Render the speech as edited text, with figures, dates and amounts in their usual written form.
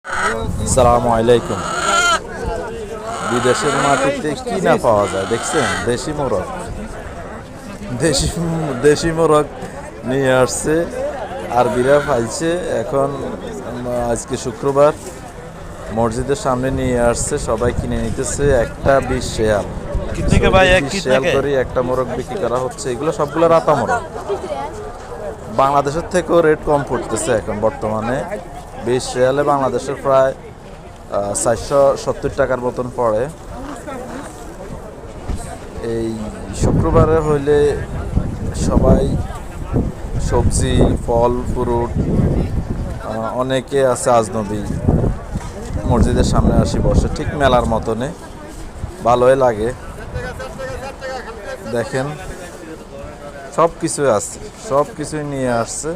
আসসালামু আলাইকুম। বিদেশের মাটিতে কি না পাওয়া যায় দেখছেন? দেশি মোরগ, দেশি দেশি মোরগ নিয়ে আসছে, আরবিরা পাইছে। এখন আজকে শুক্রবার, মসজিদের সামনে নিয়ে আসছে, সবাই কিনে নিতেছে। একটা 20 শেয়াল, থেকে ভাই 20 শেয়াল করে একটা মোরগ বিক্রি করা হচ্ছে। এগুলো সবগুলো রাতা মোরগ। বাংলাদেশের থেকেও রেট কম পড়তেছে এখন বর্তমানে। 20 শেয়ালে বাংলাদেশের প্রায় 470 টাকার মতন পড়ে। এই শুক্রবারে হইলে সবাই সবজি, ফল, ফ্রুট, অনেকে আছে আজনবী মসজিদের সামনে আসি বসে, ঠিক মেলার মতনে। ভালোই লাগে। দেখেন সব কিছুই আছে, সব কিছুই নিয়ে আসছে।